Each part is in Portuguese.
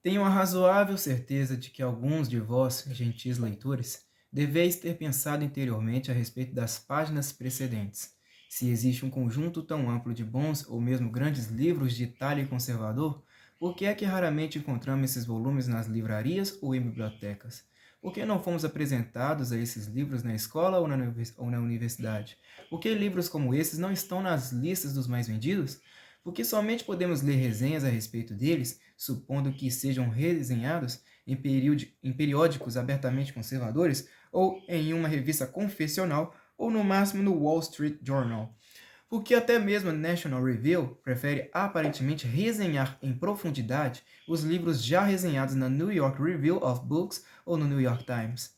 Tenho a razoável certeza de que alguns de vós, gentis leitores, deveis ter pensado interiormente a respeito das páginas precedentes. Se existe um conjunto tão amplo de bons ou mesmo grandes livros de talhe conservador, por que é que raramente encontramos esses volumes nas livrarias ou em bibliotecas? Por que não fomos apresentados a esses livros na escola ou na universidade? Por que livros como esses não estão nas listas dos mais vendidos? Porque somente podemos ler resenhas a respeito deles, supondo que sejam resenhados em periódicos abertamente conservadores, ou em uma revista confessional, ou no máximo no Wall Street Journal. Porque até mesmo a National Review prefere aparentemente resenhar em profundidade os livros já resenhados na New York Review of Books ou no New York Times.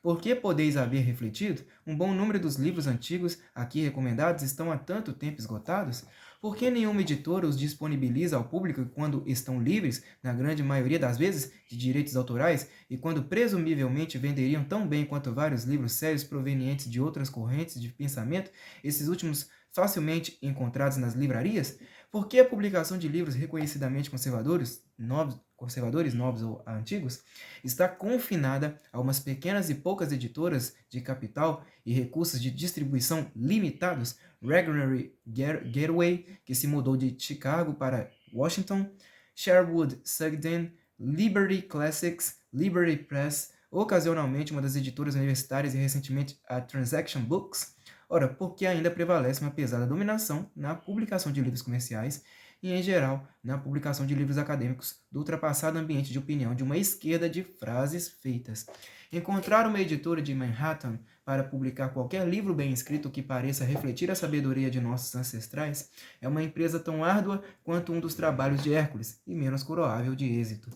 Porque podeis haver refletido, um bom número dos livros antigos aqui recomendados estão há tanto tempo esgotados? Por que nenhuma editora os disponibiliza ao público quando estão livres, na grande maioria das vezes, de direitos autorais e quando presumivelmente venderiam tão bem quanto vários livros sérios provenientes de outras correntes de pensamento, esses últimos facilmente encontrados nas livrarias? Por que a publicação de livros reconhecidamente conservadores novos ou antigos, está confinada a umas pequenas e poucas editoras de capital e recursos de distribuição limitados? Regnery Gateway, que se mudou de Chicago para Washington, Sherwood Sugden, Liberty Classics, Liberty Press, ocasionalmente uma das editoras universitárias e recentemente a Transaction Books. Ora, porque ainda prevalece uma pesada dominação na publicação de livros comerciais e, em geral, na publicação de livros acadêmicos do ultrapassado ambiente de opinião de uma esquerda de frases feitas. Encontrar uma editora de Manhattan para publicar qualquer livro bem escrito que pareça refletir a sabedoria de nossos ancestrais é uma empresa tão árdua quanto um dos trabalhos de Hércules e menos coroável de êxito.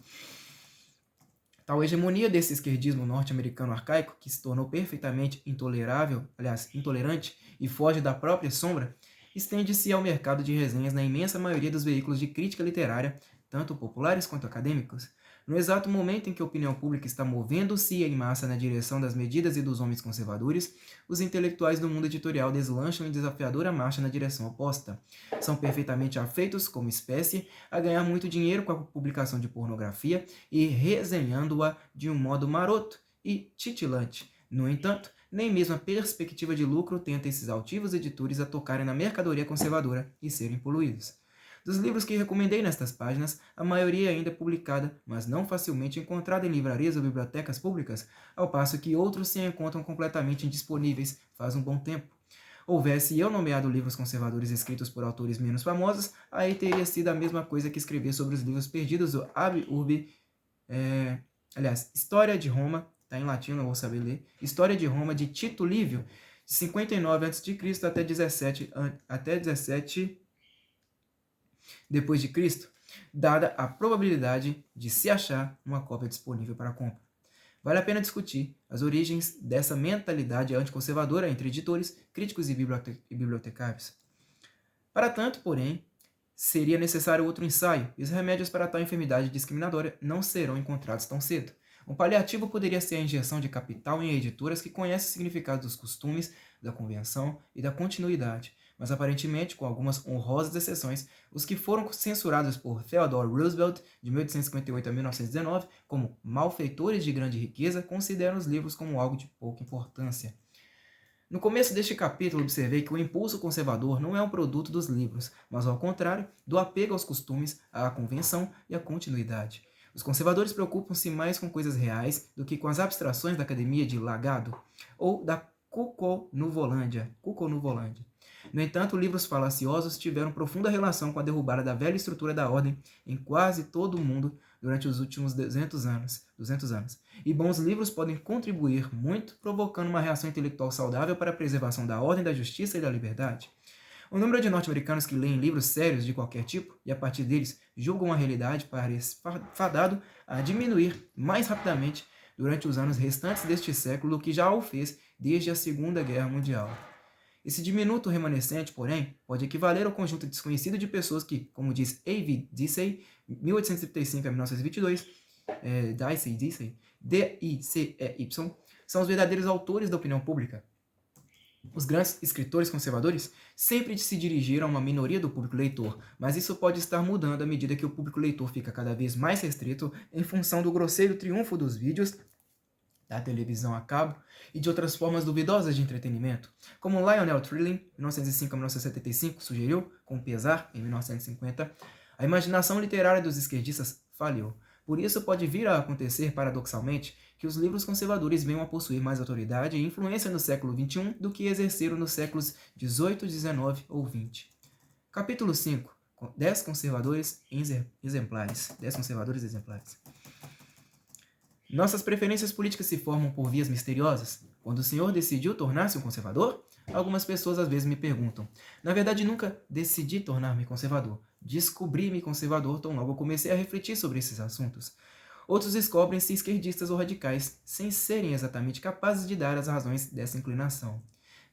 Tal hegemonia desse esquerdismo norte-americano arcaico, que se tornou perfeitamente intolerante e foge da própria sombra, estende-se ao mercado de resenhas na imensa maioria dos veículos de crítica literária, tanto populares quanto acadêmicos. No exato momento em que a opinião pública está movendo-se em massa na direção das medidas e dos homens conservadores, os intelectuais do mundo editorial deslancham em desafiadora marcha na direção oposta. São perfeitamente afeitos, como espécie, a ganhar muito dinheiro com a publicação de pornografia e resenhando-a de um modo maroto e titilante. No entanto, nem mesmo a perspectiva de lucro tenta esses altivos editores a tocarem na mercadoria conservadora e serem poluídos. Dos livros que recomendei nestas páginas, a maioria ainda é publicada, mas não facilmente encontrada em livrarias ou bibliotecas públicas, ao passo que outros se encontram completamente indisponíveis faz um bom tempo. Houvesse eu nomeado livros conservadores escritos por autores menos famosos, aí teria sido a mesma coisa que escrever sobre os livros perdidos do Ab Urbe, História de Roma, está em latim, não vou saber ler, História de Roma de Tito Livio, de 59 a.C. até 17 depois de Cristo, dada a probabilidade de se achar uma cópia disponível para compra. Vale a pena discutir as origens dessa mentalidade anticonservadora entre editores, críticos e bibliotecários. Para tanto, porém, seria necessário outro ensaio, e os remédios para tal enfermidade discriminatória não serão encontrados tão cedo. Um paliativo poderia ser a injeção de capital em editoras que conhecem o significado dos costumes, da convenção e da continuidade, mas aparentemente, com algumas honrosas exceções, os que foram censurados por Theodore Roosevelt, de 1858 a 1919, como malfeitores de grande riqueza, consideram os livros como algo de pouca importância. No começo deste capítulo, observei que o impulso conservador não é um produto dos livros, mas, ao contrário, do apego aos costumes, à convenção e à continuidade. Os conservadores preocupam-se mais com coisas reais do que com as abstrações da Academia de Lagado ou da Cuconuvolândia. No entanto, livros falaciosos tiveram profunda relação com a derrubada da velha estrutura da ordem em quase todo o mundo durante os últimos 200 anos. E bons livros podem contribuir muito, provocando uma reação intelectual saudável para a preservação da ordem, da justiça e da liberdade. O número de norte-americanos que leem livros sérios de qualquer tipo e, a partir deles, julgam a realidade parece fadado a diminuir mais rapidamente durante os anos restantes deste século do que já o fez desde a Segunda Guerra Mundial. Esse diminuto remanescente, porém, pode equivaler ao conjunto desconhecido de pessoas que, como diz A.V. Dicey, 1835 a 1922, Dicey, D-I-C-E-Y, são os verdadeiros autores da opinião pública. Os grandes escritores conservadores sempre se dirigiram a uma minoria do público leitor, mas isso pode estar mudando à medida que o público leitor fica cada vez mais restrito em função do grosseiro triunfo dos vídeos, da televisão a cabo e de outras formas duvidosas de entretenimento, como Lionel Trilling, 1905 a 1975, sugeriu, com pesar, em 1950, a imaginação literária dos esquerdistas falhou. Por isso pode vir a acontecer, paradoxalmente, que os livros conservadores venham a possuir mais autoridade e influência no século XXI do que exerceram nos séculos XVIII, XIX ou XX. Capítulo 5. 10 conservadores exemplares. 10 conservadores exemplares. Nossas preferências políticas se formam por vias misteriosas. Quando o senhor decidiu tornar-se um conservador? Algumas pessoas às vezes me perguntam. Na verdade, nunca decidi tornar-me conservador. Descobri-me conservador tão logo comecei a refletir sobre esses assuntos. Outros descobrem-se esquerdistas ou radicais, sem serem exatamente capazes de dar as razões dessa inclinação.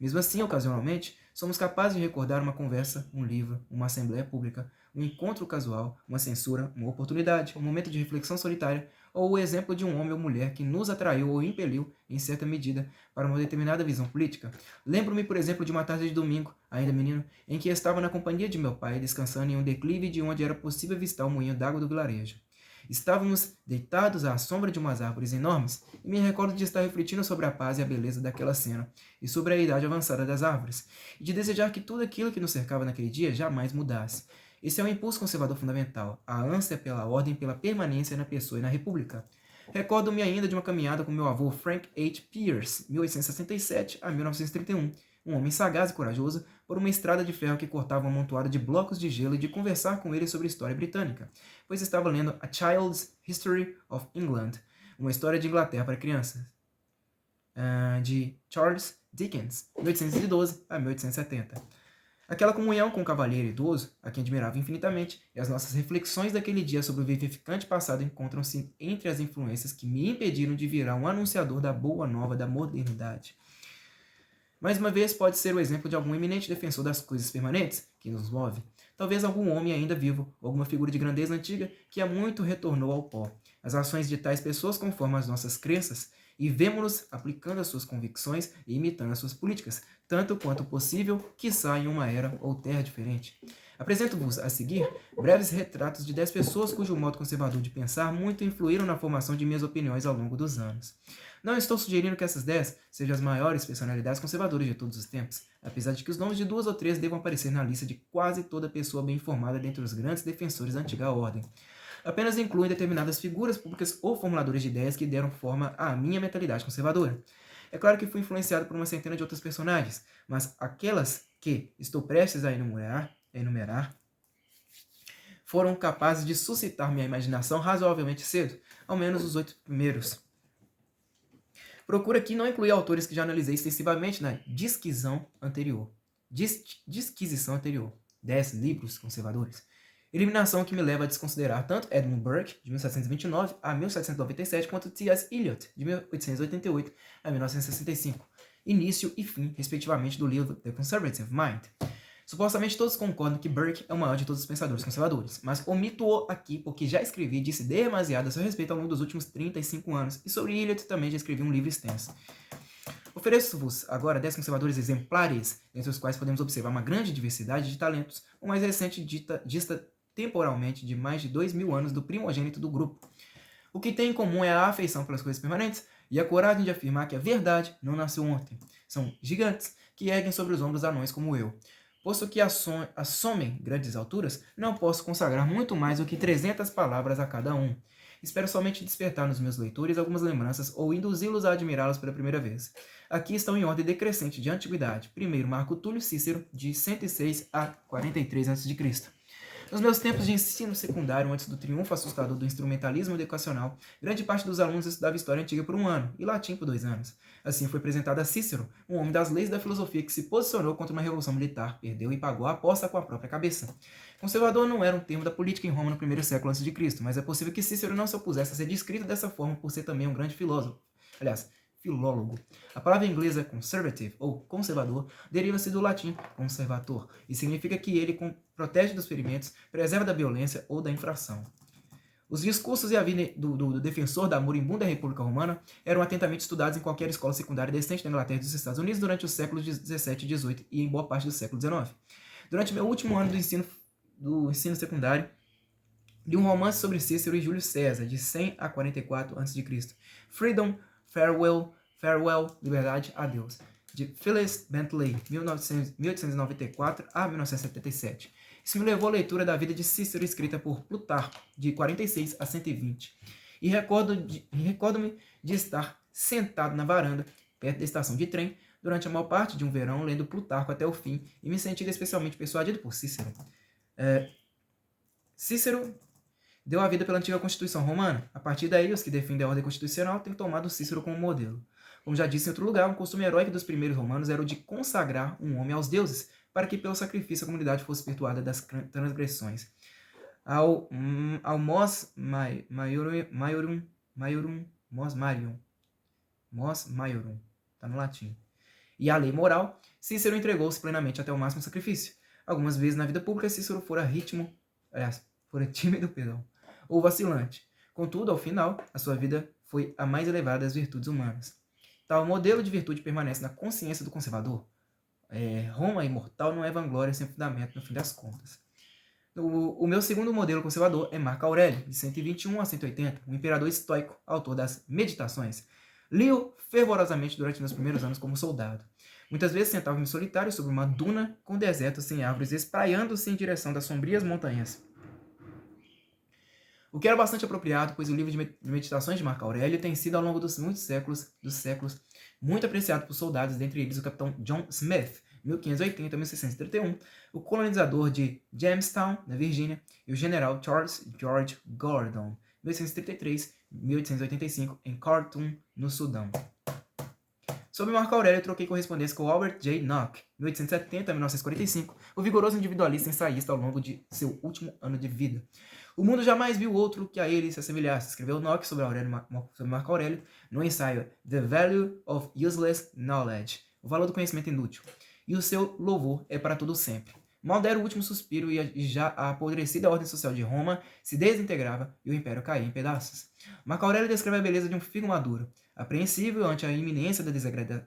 Mesmo assim, ocasionalmente, somos capazes de recordar uma conversa, um livro, uma assembleia pública, um encontro casual, uma censura, uma oportunidade, um momento de reflexão solitária, ou o exemplo de um homem ou mulher que nos atraiu ou impeliu, em certa medida, para uma determinada visão política. Lembro-me, por exemplo, de uma tarde de domingo, ainda menino, em que estava na companhia de meu pai, descansando em um declive de onde era possível avistar o moinho d'água do vilarejo. Estávamos deitados à sombra de umas árvores enormes, e me recordo de estar refletindo sobre a paz e a beleza daquela cena, e sobre a idade avançada das árvores, e de desejar que tudo aquilo que nos cercava naquele dia jamais mudasse. Esse é um impulso conservador fundamental, a ânsia pela ordem e pela permanência na pessoa e na república. Recordo-me ainda de uma caminhada com meu avô Frank H. Pierce, 1867 a 1931, um homem sagaz e corajoso, por uma estrada de ferro que cortava um amontoado de blocos de gelo e de conversar com ele sobre a história britânica, pois estava lendo A Child's History of England, uma história de Inglaterra para crianças, de Charles Dickens, 1812 a 1870. Aquela comunhão com o cavalheiro idoso, a quem admirava infinitamente, e as nossas reflexões daquele dia sobre o vivificante passado encontram-se entre as influências que me impediram de virar um anunciador da boa nova da modernidade. Mais uma vez, pode ser o exemplo de algum eminente defensor das coisas permanentes que nos move. Talvez algum homem ainda vivo, ou alguma figura de grandeza antiga que há muito retornou ao pó. As ações de tais pessoas conformam as nossas crenças, e vemo-nos aplicando as suas convicções e imitando as suas políticas, tanto quanto possível, quiçá em uma era ou terra diferente. Apresento-vos a seguir breves retratos de 10 pessoas cujo modo conservador de pensar muito influíram na formação de minhas opiniões ao longo dos anos. Não estou sugerindo que essas 10 sejam as maiores personalidades conservadoras de todos os tempos, apesar de que os nomes de 2 ou 3 devam aparecer na lista de quase toda pessoa bem informada dentre os grandes defensores da antiga ordem. Apenas incluem determinadas figuras públicas ou formuladores de ideias que deram forma à minha mentalidade conservadora. É claro que fui influenciado por uma centena de outros personagens, mas aquelas que estou prestes a enumerar foram capazes de suscitar minha imaginação razoavelmente cedo, ao menos os 8 primeiros. Procuro aqui não incluir autores que já analisei extensivamente na disquisição anterior. 10 livros conservadores. Eliminação que me leva a desconsiderar tanto Edmund Burke, de 1729 a 1797, quanto T.S. Eliot, de 1888 a 1965, início e fim, respectivamente, do livro The Conservative Mind. Supostamente todos concordam que Burke é o maior de todos os pensadores conservadores, mas omito-o aqui porque já escrevi e disse demasiado a seu respeito ao longo dos últimos 35 anos, e sobre Eliot também já escrevi um livro extenso. Ofereço-vos agora 10 conservadores exemplares, entre os quais podemos observar uma grande diversidade de talentos, o mais recente dista temporalmente de mais de 2000 anos do primogênito do grupo. O que tem em comum é a afeição pelas coisas permanentes e a coragem de afirmar que a verdade não nasceu ontem. São gigantes que erguem sobre os ombros anões como eu. Posto que assomem grandes alturas, não posso consagrar muito mais do que 300 palavras a cada um. Espero somente despertar nos meus leitores algumas lembranças ou induzi-los a admirá-los pela primeira vez. Aqui estão em ordem decrescente de antiguidade. Primeiro, Marco Túlio Cícero, de 106 a 43 a.C. Nos meus tempos de ensino secundário, antes do triunfo assustador do instrumentalismo educacional, grande parte dos alunos estudava história antiga por 1 ano e latim por 2 anos. Assim foi apresentado a Cícero, um homem das leis da filosofia que se posicionou contra uma revolução militar, perdeu e pagou a aposta com a própria cabeça. Conservador não era um termo da política em Roma no primeiro século a.C., mas é possível que Cícero não se opusesse a ser descrito dessa forma por ser também um grande filósofo. Aliás, filólogo. A palavra inglesa conservative, ou conservador, deriva-se do latim conservator, e significa que ele protege dos ferimentos, preserva da violência ou da infração. Os discursos e a vida do defensor da moribunda República Romana eram atentamente estudados em qualquer escola secundária decente da Inglaterra e dos Estados Unidos durante os séculos XVII e XVIII e em boa parte do século XIX. Durante meu último ano do ensino secundário, li um romance sobre Cícero e Júlio César, de 100 a 44 a.C. Freedom, Farewell, Liberdade, Adeus, de Phyllis Bentley, 1894 a 1977. Isso me levou à leitura da vida de Cícero, escrita por Plutarco, de 46 a 120. E recordo-me de estar sentado na varanda, perto da estação de trem, durante a maior parte de um verão, lendo Plutarco até o fim, e me sentindo especialmente persuadido por Cícero. Cícero deu a vida pela antiga Constituição Romana. A partir daí, os que defendem a ordem constitucional têm tomado Cícero como modelo. Como já disse em outro lugar, um costume heróico dos primeiros romanos era o de consagrar um homem aos deuses, para que pelo sacrifício a comunidade fosse perdoada das transgressões. Ao mos maiorum, está no latim. E à lei moral, Cícero entregou-se plenamente até o máximo sacrifício. Algumas vezes na vida pública, Cícero fora tímido, ou vacilante. Contudo, ao final, a sua vida foi a mais elevada das virtudes humanas. Tal modelo de virtude permanece na consciência do conservador. Roma imortal não é vanglória sem fundamento, no fim das contas. O meu segundo modelo conservador é Marco Aurélio, de 121 a 180, um imperador estoico, autor das Meditações. Li-o fervorosamente durante meus primeiros anos como soldado. Muitas vezes sentava-me solitário sobre uma duna com deserto sem árvores, espraiando-se em direção das sombrias montanhas. O que era bastante apropriado, pois o livro de Meditações de Marco Aurélio tem sido, ao longo dos séculos, muito apreciado por soldados, dentre eles o capitão John Smith, 1580 a 1631, o colonizador de Jamestown, na Virgínia, e o general Charles George Gordon, 1833 a 1885, em Khartoum, no Sudão. Sobre Marco Aurélio, troquei correspondência com Albert J. Nock, 1870 a 1945, o vigoroso individualista ensaísta ao longo de seu último ano de vida. O mundo jamais viu outro que a ele se assemelhasse, escreveu Nock sobre Marco Aurélio no ensaio The Value of Useless Knowledge, o valor do conhecimento inútil, e o seu louvor é para todo sempre. Mal dera o último suspiro e já a apodrecida ordem social de Roma se desintegrava e o império caía em pedaços. Marco Aurélio descreve a beleza de um figo maduro. Apreensível ante a iminência da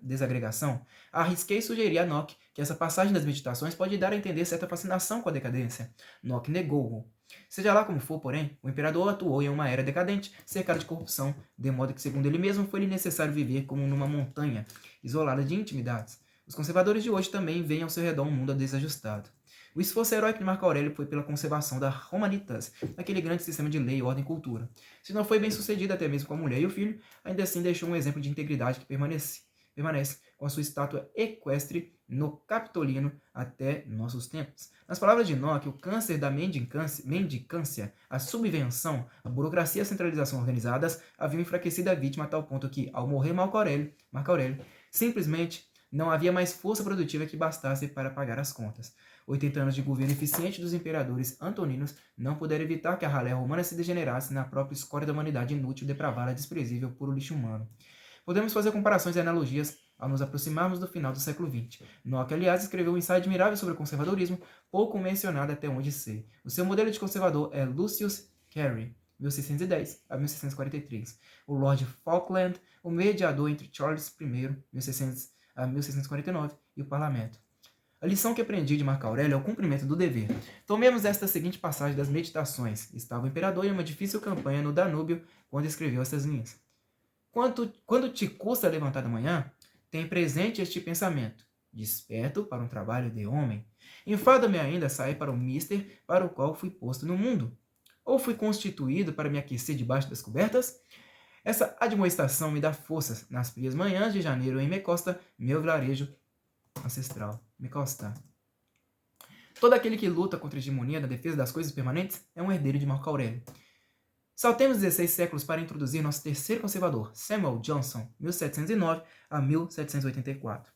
desagregação, arrisquei sugerir a Nock que essa passagem das Meditações pode dar a entender certa fascinação com a decadência. Nock negou-o. Seja lá como for, porém, o imperador atuou em uma era decadente, cercada de corrupção, de modo que, segundo ele mesmo, foi-lhe necessário viver como numa montanha, isolada de intimidades. Os conservadores de hoje também veem ao seu redor um mundo desajustado. O esforço heróico de Marco Aurélio foi pela conservação da Romanitas, aquele grande sistema de lei, ordem e cultura. Se não foi bem sucedido até mesmo com a mulher e o filho, ainda assim deixou um exemplo de integridade que permanece com a sua estátua equestre no Capitolino até nossos tempos. Nas palavras de Nock, o câncer da mendicância, a subvenção, a burocracia e a centralização organizadas haviam enfraquecido a vítima a tal ponto que, ao morrer Marco Aurélio, simplesmente não havia mais força produtiva que bastasse para pagar as contas. 80 anos de governo eficiente dos imperadores antoninos não puderam evitar que a ralé romana se degenerasse na própria escória da humanidade inútil, depravada, desprezível, puro lixo humano. Podemos fazer comparações e analogias ao nos aproximarmos do final do século XX. Nock, aliás, escreveu um ensaio admirável sobre o conservadorismo, pouco mencionado até onde sei. O seu modelo de conservador é Lucius Carey, 1610 a 1643. O Lord Falkland, o mediador entre Charles I, 1600 a 1649, e o parlamento. A lição que aprendi de Marco Aurélio é o cumprimento do dever. Tomemos esta seguinte passagem das Meditações. Estava o imperador em uma difícil campanha no Danúbio quando escreveu essas linhas. Quando te custa levantar da manhã, tem presente este pensamento. Desperto para um trabalho de homem. Enfada-me ainda sair para o mister para o qual fui posto no mundo. Ou fui constituído para me aquecer debaixo das cobertas? Essa admoestação me dá forças nas frias manhãs de janeiro em Mecosta, meu vilarejo ancestral. Mecosta. Todo aquele que luta contra a hegemonia da defesa das coisas permanentes é um herdeiro de Marco Aurélio. Saltemos 16 séculos para introduzir nosso terceiro conservador, Samuel Johnson, 1709 a 1784.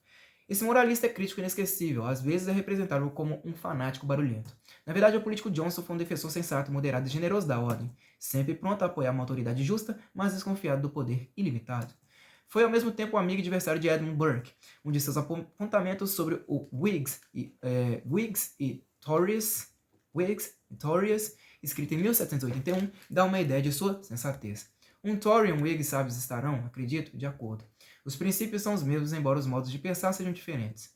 Esse moralista é crítico e inesquecível, às vezes é representado como um fanático barulhento. Na verdade, o político Johnson foi um defensor sensato, moderado e generoso da ordem, sempre pronto a apoiar uma autoridade justa, mas desconfiado do poder ilimitado. Foi ao mesmo tempo amigo e adversário de Edmund Burke. Um de seus apontamentos sobre o Whigs e Tories escrita em 1781, dá uma ideia de sua sensatez. Um Tory e um Whig sábios estarão, acredito, de acordo. Os princípios são os mesmos, embora os modos de pensar sejam diferentes.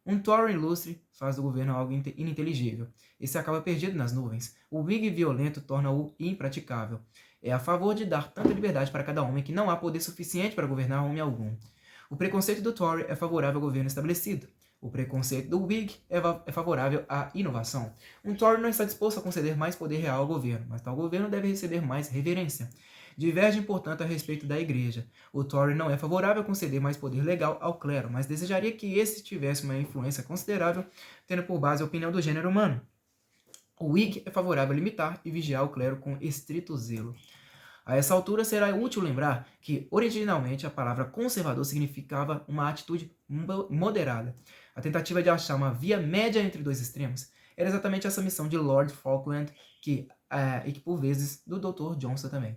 Um Tory ilustre faz do governo algo ininteligível. Esse acaba perdido nas nuvens. O Whig violento torna-o impraticável. É a favor de dar tanta liberdade para cada homem que não há poder suficiente para governar homem algum. O preconceito do Tory é favorável ao governo estabelecido. O preconceito do Whig é favorável à inovação. Um Tory não está disposto a conceder mais poder real ao governo, mas tal governo deve receber mais reverência. Divergem, portanto, a respeito da Igreja. O Tory não é favorável a conceder mais poder legal ao clero, mas desejaria que esse tivesse uma influência considerável, tendo por base a opinião do gênero humano. O Whig é favorável a limitar e vigiar o clero com estrito zelo. A essa altura será útil lembrar que, originalmente, a palavra conservador significava uma atitude moderada. A tentativa de achar uma via média entre dois extremos era exatamente essa missão de Lord Falkland e que por vezes do Dr. Johnson também.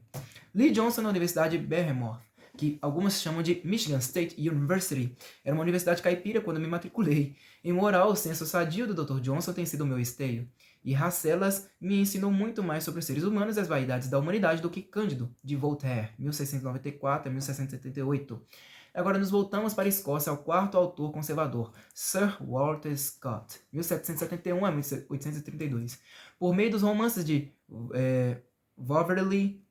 Lee Johnson na Universidade Barrymore, que algumas chamam de Michigan State University, era uma universidade caipira quando me matriculei. Em moral, o senso sadio do Dr. Johnson tem sido o meu esteio. E Rasselas me ensinou muito mais sobre os seres humanos e as vaidades da humanidade do que Cândido, de Voltaire, 1694 a 1678. Agora nos voltamos para a Escócia ao quarto autor conservador, Sir Walter Scott, 1771 a 1832. Por meio dos romances de Waverley,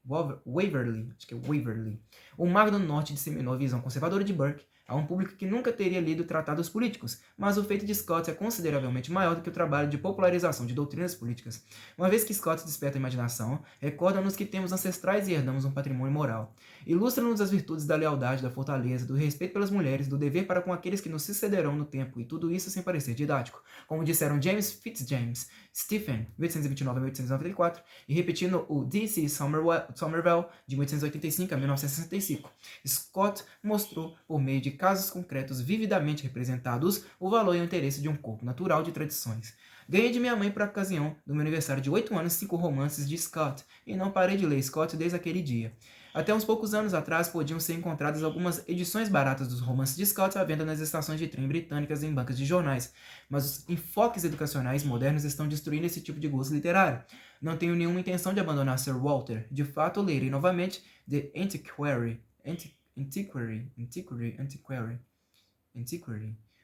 o Mago do Norte disseminou a visão conservadora de Burke a um público que nunca teria lido tratados políticos, mas o feito de Scott é consideravelmente maior do que o trabalho de popularização de doutrinas políticas. Uma vez que Scott desperta a imaginação, recorda-nos que temos ancestrais e herdamos um patrimônio moral. Ilustra-nos as virtudes da lealdade, da fortaleza, do respeito pelas mulheres, do dever para com aqueles que nos sucederão no tempo, e tudo isso sem parecer didático. Como disseram James Fitzjames, Stephen, 1829 a 1894, e repetindo o D.C. Somerville, de 1885 a 1965. Scott mostrou, por meio de casos concretos vividamente representados, o valor e o interesse de um corpo natural de tradições. Ganhei de minha mãe por ocasião do meu aniversário de 8 anos 5 romances de Scott, e não parei de ler Scott desde aquele dia. Até uns poucos anos atrás podiam ser encontradas algumas edições baratas dos romances de Scott à venda nas estações de trem britânicas e em bancas de jornais, mas os enfoques educacionais modernos estão destruindo esse tipo de gosto literário. Não tenho nenhuma intenção de abandonar Sir Walter. De fato, lerei novamente The Antiquary.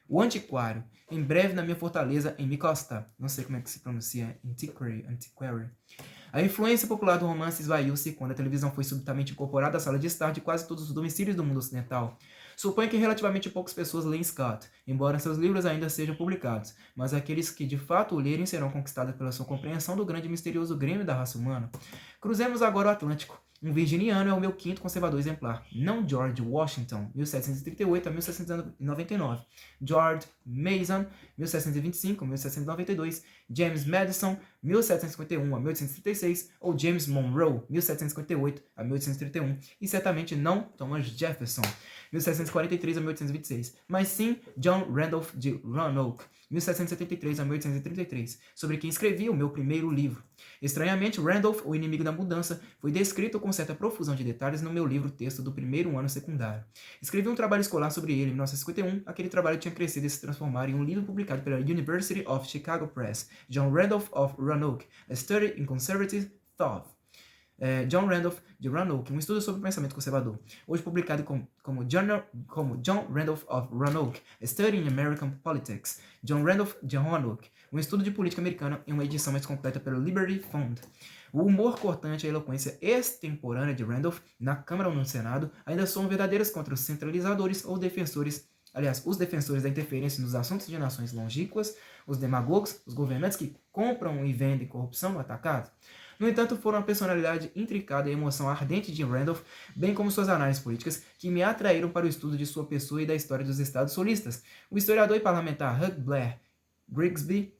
O Antiquário, em breve na minha fortaleza em Microsta. Não sei como é que se pronuncia Antiquary. A influência popular do romance esvaiu-se quando a televisão foi subitamente incorporada à sala de estar de quase todos os domicílios do mundo ocidental. Suponho que relativamente poucas pessoas leem Scott, embora seus livros ainda sejam publicados, mas aqueles que de fato o lerem serão conquistados pela sua compreensão do grande e misterioso grêmio da raça humana. Cruzemos agora o Atlântico. Um virginiano é o meu quinto conservador exemplar, não George Washington, 1738 a 1799, George Mason, 1725 a 1792, James Madison, 1751 a 1836, ou James Monroe, 1758 a 1831, e certamente não Thomas Jefferson, 1743 a 1826, mas sim John Randolph de Roanoke, 1773 a 1833, sobre quem escrevi o meu primeiro livro. Estranhamente, Randolph, o inimigo da mudança, foi descrito com certa profusão de detalhes no meu livro-texto do primeiro ano secundário. Escrevi um trabalho escolar sobre ele em 1951, aquele trabalho tinha crescido e se transformado em um livro publicado pela University of Chicago Press, John Randolph of Roanoke, A Study in Conservative Thought. John Randolph de Roanoke, um estudo sobre o pensamento conservador, hoje publicado como John Randolph of Roanoke, A Study in American Politics, John Randolph de Roanoke, um estudo de política americana em uma edição mais completa pelo Liberty Fund. O humor cortante e a eloquência extemporânea de Randolph, na Câmara ou no Senado, ainda são verdadeiras contra os centralizadores ou defensores, os defensores da interferência nos assuntos de nações longínquas, os demagogos, os governantes que compram e vendem corrupção no atacado. No entanto, foram a personalidade intricada e a emoção ardente de Randolph, bem como suas análises políticas, que me atraíram para o estudo de sua pessoa e da história dos estados solistas. O historiador e parlamentar Hugh Blair Grigsby,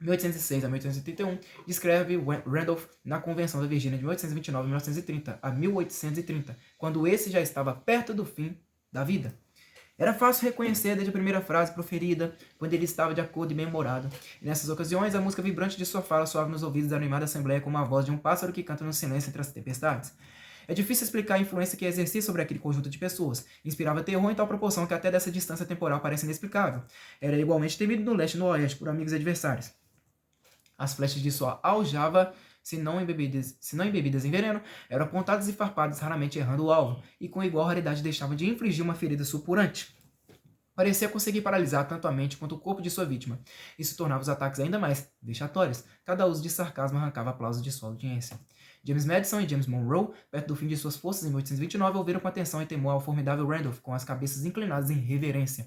1806 a 1881, descreve Randolph na Convenção da Virgínia de 1829 a 1930, a 1830, quando esse já estava perto do fim da vida. Era fácil reconhecer desde a primeira frase proferida, quando ele estava de acordo e bem-humorado. E nessas ocasiões, a música vibrante de sua fala soava nos ouvidos da animada assembleia como a voz de um pássaro que canta no silêncio entre as tempestades. É difícil explicar a influência que exercia sobre aquele conjunto de pessoas. Inspirava terror em tal proporção que até dessa distância temporal parece inexplicável. Era igualmente temido no leste e no oeste por amigos e adversários. As flechas de sua aljava, se não embebidas em veneno, eram apontadas e farpadas, raramente errando o alvo, e com igual raridade deixavam de infligir uma ferida supurante. Parecia conseguir paralisar tanto a mente quanto o corpo de sua vítima. Isso tornava os ataques ainda mais vexatórios. Cada uso de sarcasmo arrancava aplausos de sua audiência. James Madison e James Monroe, perto do fim de suas forças em 1829, ouviram com atenção e temor ao formidável Randolph, com as cabeças inclinadas em reverência.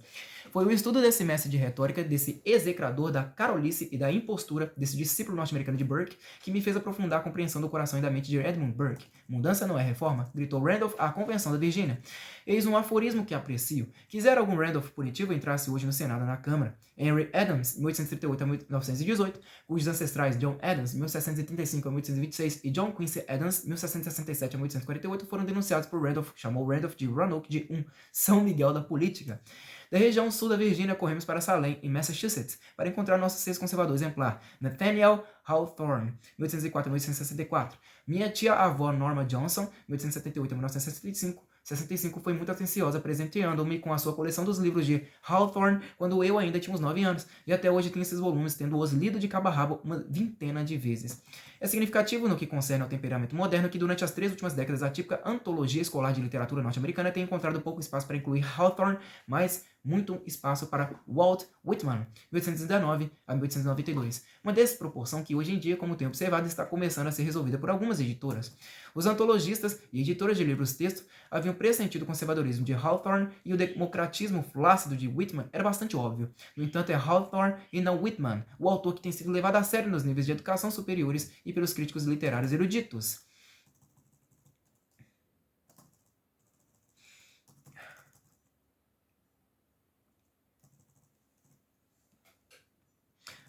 Foi o estudo desse mestre de retórica, desse execrador da carolice e da impostura, desse discípulo norte-americano de Burke, que me fez aprofundar a compreensão do coração e da mente de Edmund Burke. Mudança não é reforma, gritou Randolph à Convenção da Virgínia. Eis um aforismo que aprecio. Quisera algum Randolph punitivo entrasse hoje no Senado ou na Câmara. Henry Adams, 1838 a 1918, cujos ancestrais John Adams, 1735 a 1826, e John Quincy Adams, 1767 a 1848, foram denunciados por Randolph, chamou Randolph de Roanoke de São Miguel da política. Da região sul da Virgínia, corremos para Salem, em Massachusetts, para encontrar nosso ex-conservador exemplar, Nathaniel Hawthorne, 1804 a 1864. Minha tia-avó Norma Johnson, 1878 a 1965, foi muito atenciosa, presenteando-me com a sua coleção dos livros de Hawthorne quando eu ainda tinha uns 9 anos, e até hoje tenho esses volumes, tendo-os lido de cabo a rabo uma vintena de vezes. É significativo no que concerne ao temperamento moderno que durante as 3 últimas décadas a típica antologia escolar de literatura norte-americana tem encontrado pouco espaço para incluir Hawthorne, mas muito espaço para Walt Whitman, 1819 a 1892. Uma desproporção que hoje em dia, como tenho observado, está começando a ser resolvida por algumas editoras. Os antologistas e editoras de livros-texto haviam pressentido o conservadorismo de Hawthorne e o democratismo flácido de Whitman era bastante óbvio. No entanto, é Hawthorne e não Whitman, o autor que tem sido levado a sério nos níveis de educação superiores e pelos críticos literários eruditos.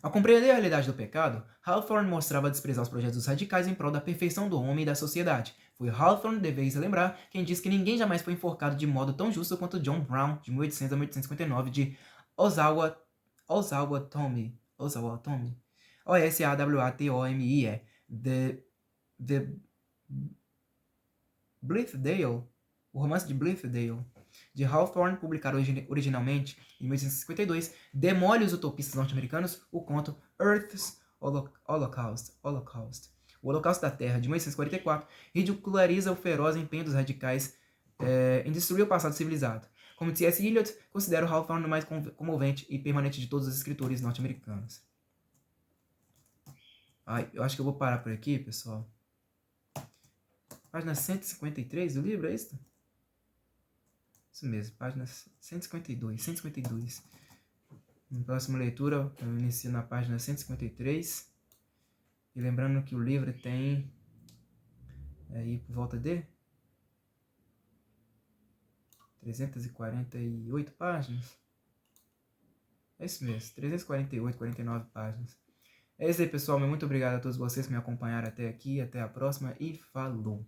Ao compreender a realidade do pecado, Hawthorne mostrava desprezar os projetos radicais em prol da perfeição do homem e da sociedade. Foi Hawthorne, deveis lembrar, quem diz que ninguém jamais foi enforcado de modo tão justo quanto John Brown, de 1800 a 1859, de Ossawa Tomie, Ossawatomie, The Blithedale, o romance de Blithedale, de Hawthorne, publicado originalmente em 1852, demole os utopistas norte-americanos o conto Earth's Holocaust, o Holocausto da Terra, de 1844, ridiculariza o feroz empenho dos radicais em destruir o passado civilizado. Como C.S. Eliot, considero Hawthorne o mais comovente e permanente de todos os escritores norte-americanos. Eu acho que eu vou parar por aqui, pessoal. Página 153 do livro, é isso? Isso mesmo, página 152. Na próxima leitura, eu inicio na página 153. E lembrando que o livro tem aí por volta de 348 páginas. É isso mesmo, 348, 49 páginas. É isso aí, pessoal. Muito obrigado a todos vocês que me acompanharam até aqui. Até a próxima e falou!